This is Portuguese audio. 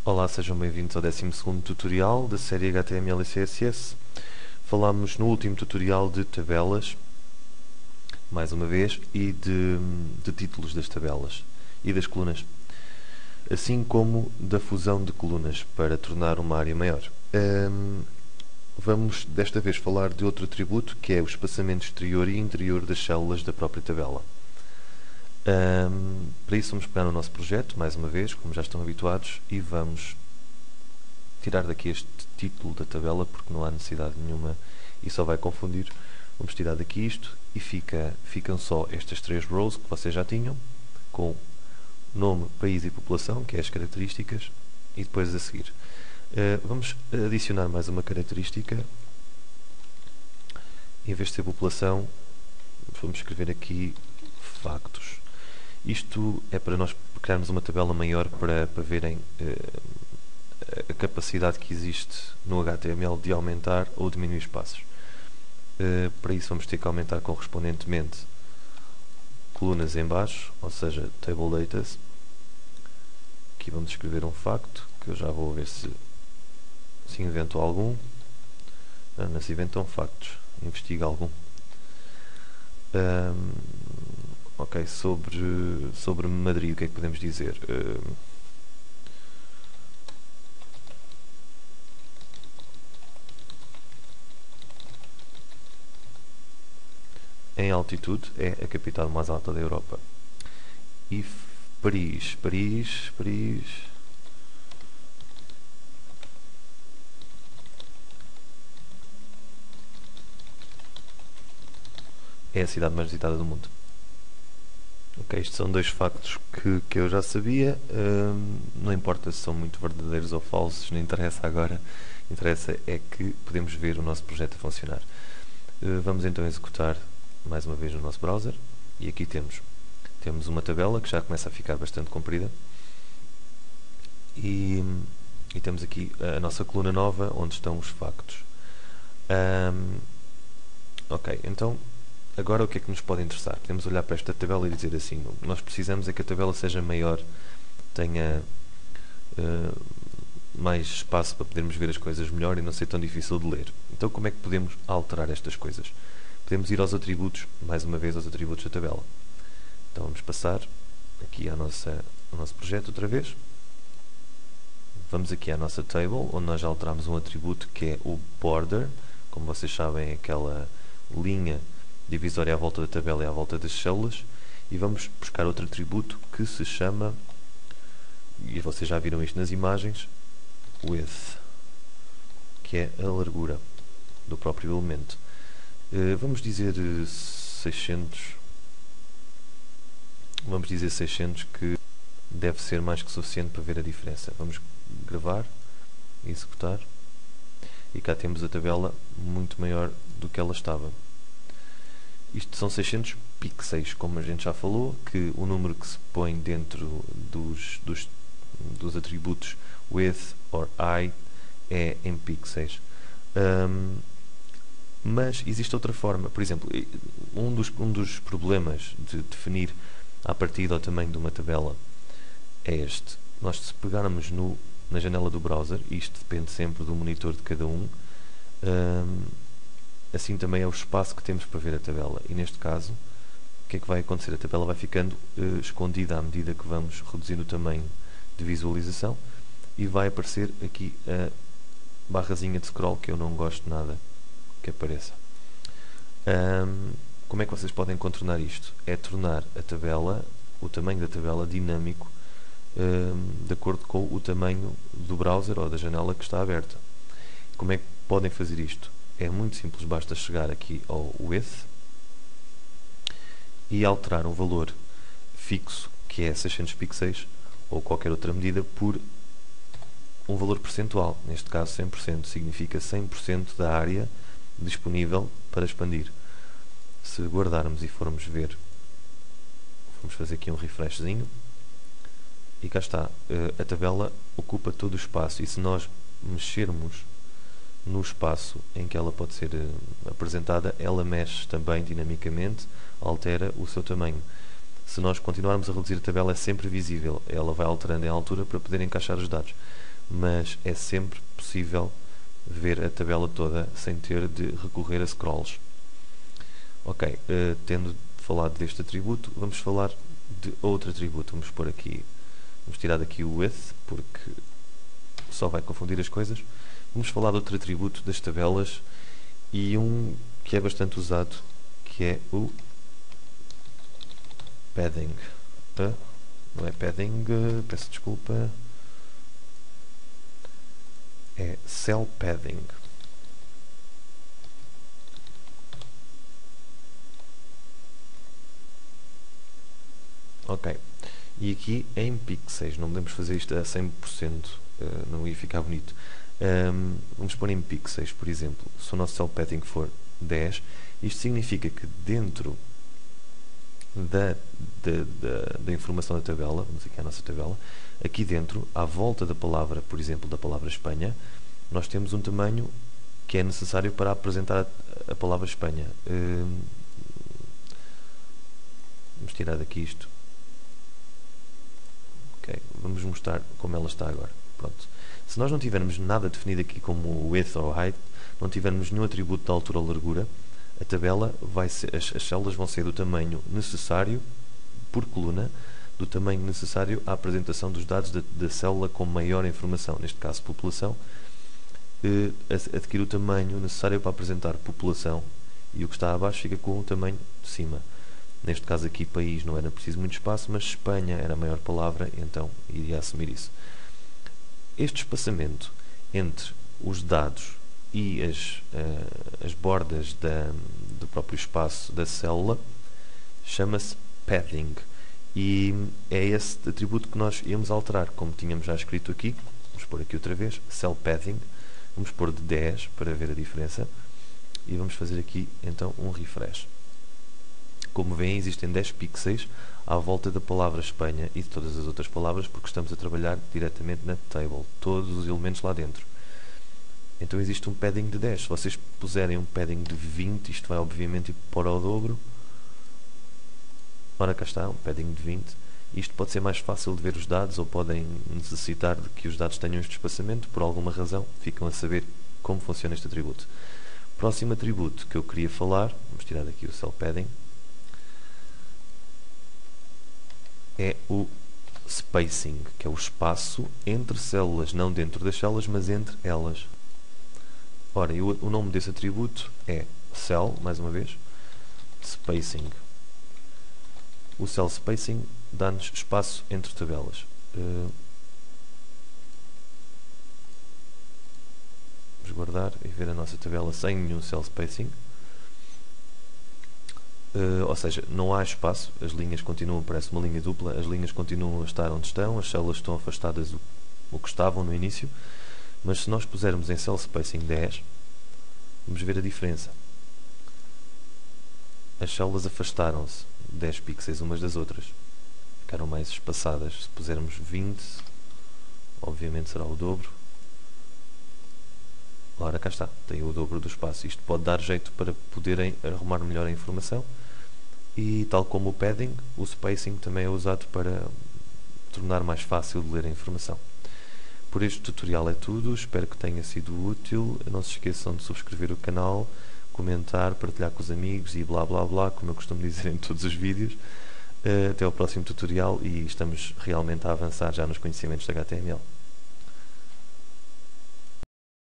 Olá, sejam bem-vindos ao 12º tutorial da série HTML e CSS. Falámos no último tutorial de tabelas, mais uma vez, e de títulos das tabelas e das colunas, assim como da fusão de colunas para tornar uma área maior. Vamos desta vez falar de outro atributo, que é o espaçamento exterior e interior das células da própria tabela. Para isso vamos pegar no nosso projeto, mais uma vez, como já estão habituados, e vamos tirar daqui este título da tabela, porque não há necessidade nenhuma e só vai confundir. Vamos tirar daqui isto e ficam só estas três rows que vocês já tinham, com nome, país e população, que é as características, e depois a seguir. Vamos adicionar mais uma característica. Em vez de ser população, vamos escrever aqui factos. Isto é para nós criarmos uma tabela maior para verem a capacidade que existe no HTML de aumentar ou diminuir espaços. Para isso vamos ter que aumentar correspondentemente colunas em baixo, ou seja, table datas. Aqui vamos escrever um facto, que eu já vou ver se invento algum. Não se inventam factos, investiga algum. Ok, sobre Madrid, o que é que podemos dizer? Em altitude é a capital mais alta da Europa. E Paris é a cidade mais visitada do mundo. Ok, estes são dois factos que eu já sabia. Não importa se são muito verdadeiros ou falsos, não interessa agora. Interessa é que podemos ver o nosso projeto a funcionar. Vamos então executar mais uma vez no nosso browser. E aqui temos uma tabela que já começa a ficar bastante comprida. E temos aqui a nossa coluna nova, onde estão os factos. Ok, então agora o que é que nos pode interessar? Podemos olhar para esta tabela e dizer assim, nós precisamos é que a tabela seja maior, tenha mais espaço para podermos ver as coisas melhor e não ser tão difícil de ler. Então como é que podemos alterar estas coisas? Podemos ir aos atributos, mais uma vez aos atributos da tabela. Então vamos passar aqui ao nosso projeto outra vez. Vamos aqui à nossa table, onde nós já alteramos um atributo que é o border. Como vocês sabem, é aquela linha divisória à volta da tabela e à volta das células, e vamos buscar outro atributo que se chama, e vocês já viram isto nas imagens, width, que é a largura do próprio elemento. Vamos dizer 600, que deve ser mais que suficiente para ver a diferença. Vamos gravar e executar, e cá temos a tabela muito maior do que ela estava. Isto são 600 pixels, como a gente já falou, que o número que se põe dentro dos atributos width or height é em pixels. Mas existe outra forma. Por exemplo, um dos problemas de definir à partida o tamanho de uma tabela é este. Nós, se pegarmos na janela do browser, isto depende sempre do monitor de cada um, assim também é o espaço que temos para ver a tabela. E neste caso, o que é que vai acontecer? A tabela vai ficando escondida à medida que vamos reduzindo o tamanho de visualização, e vai aparecer aqui a barrazinha de scroll, que eu não gosto nada que apareça. Como é que vocês podem contornar isto? É tornar a tabela, o tamanho da tabela, dinâmico, de acordo com o tamanho do browser ou da janela que está aberta. Como é que podem fazer isto? É muito simples, basta chegar aqui ao width e alterar um valor fixo, que é 600 pixels, ou qualquer outra medida, por um valor percentual. Neste caso 100%, significa 100% da área disponível para expandir. Se guardarmos e formos ver, vamos fazer aqui um refreshzinho, e cá está, a tabela ocupa todo o espaço, e se nós mexermos no espaço em que ela pode ser apresentada, ela mexe também dinamicamente, altera o seu tamanho. Se nós continuarmos a reduzir a tabela, é sempre visível, ela vai alterando em altura para poder encaixar os dados. mas é sempre possível ver a tabela toda sem ter de recorrer a scrolls. Ok, tendo falado deste atributo, vamos falar de outro atributo. Vamos pôr aqui, vamos tirar daqui o with, porque só vai confundir as coisas. Vamos falar de outro atributo das tabelas e um que é bastante usado, que é o padding. Não é padding, peço desculpa, é cell padding. Ok, e aqui em pixels, não podemos fazer isto a 100%, não ia ficar bonito. Vamos pôr em pixels, por exemplo, se o nosso cell padding for 10, isto significa que dentro da informação da tabela, vamos aqui à nossa tabela, aqui dentro, à volta da palavra, por exemplo, da palavra Espanha, nós temos um tamanho que é necessário para apresentar a palavra Espanha. Vamos tirar daqui isto. Ok, vamos mostrar como ela está agora. Pronto. Se nós não tivermos nada definido aqui como width ou height, não tivermos nenhum atributo de altura ou largura, a tabela vai ser, as células vão ser do tamanho necessário por coluna, do tamanho necessário à apresentação dos dados da célula com maior informação, neste caso população, adquire o tamanho necessário para apresentar população e o que está abaixo fica com o tamanho de cima. Neste caso aqui, país, não era preciso muito espaço, mas Espanha era a maior palavra, então iria assumir isso. Este espaçamento entre os dados e as bordas do próprio espaço da célula chama-se padding. E é esse atributo que nós íamos alterar, como tínhamos já escrito aqui. Vamos pôr aqui outra vez, cell padding. Vamos pôr de 10 para ver a diferença. E vamos fazer aqui, então, um refresh. Como veem, existem 10 pixels à volta da palavra Espanha e de todas as outras palavras, porque estamos a trabalhar diretamente na table, todos os elementos lá dentro. Então existe um padding de 10. Se vocês puserem um padding de 20, isto vai obviamente ir para o dobro. Ora, cá está, um padding de 20. Isto pode ser mais fácil de ver os dados, ou podem necessitar de que os dados tenham este espaçamento, por alguma razão, ficam a saber como funciona este atributo. Próximo atributo que eu queria falar, vamos tirar aqui o cell padding, é o spacing, que é o espaço entre células, não dentro das células, mas entre elas. Ora, e o nome desse atributo é cell, mais uma vez, spacing. O cell spacing dá-nos espaço entre tabelas. Vamos guardar e ver a nossa tabela sem nenhum cell spacing. Ou seja, não há espaço, as linhas continuam, parece uma linha dupla, as linhas continuam a estar onde estão, as células estão afastadas o que estavam no início, mas se nós pusermos em cell spacing 10, vamos ver a diferença. As células afastaram-se 10 pixels umas das outras, ficaram mais espaçadas. Se pusermos 20, obviamente será o dobro. Ora, cá está, tem o dobro do espaço. Isto pode dar jeito para poderem arrumar melhor a informação. E tal como o padding, o spacing também é usado para tornar mais fácil de ler a informação. Por este tutorial é tudo, espero que tenha sido útil. Não se esqueçam de subscrever o canal, comentar, partilhar com os amigos e blá blá blá, como eu costumo dizer em todos os vídeos. Até ao próximo tutorial e estamos realmente a avançar já nos conhecimentos de HTML.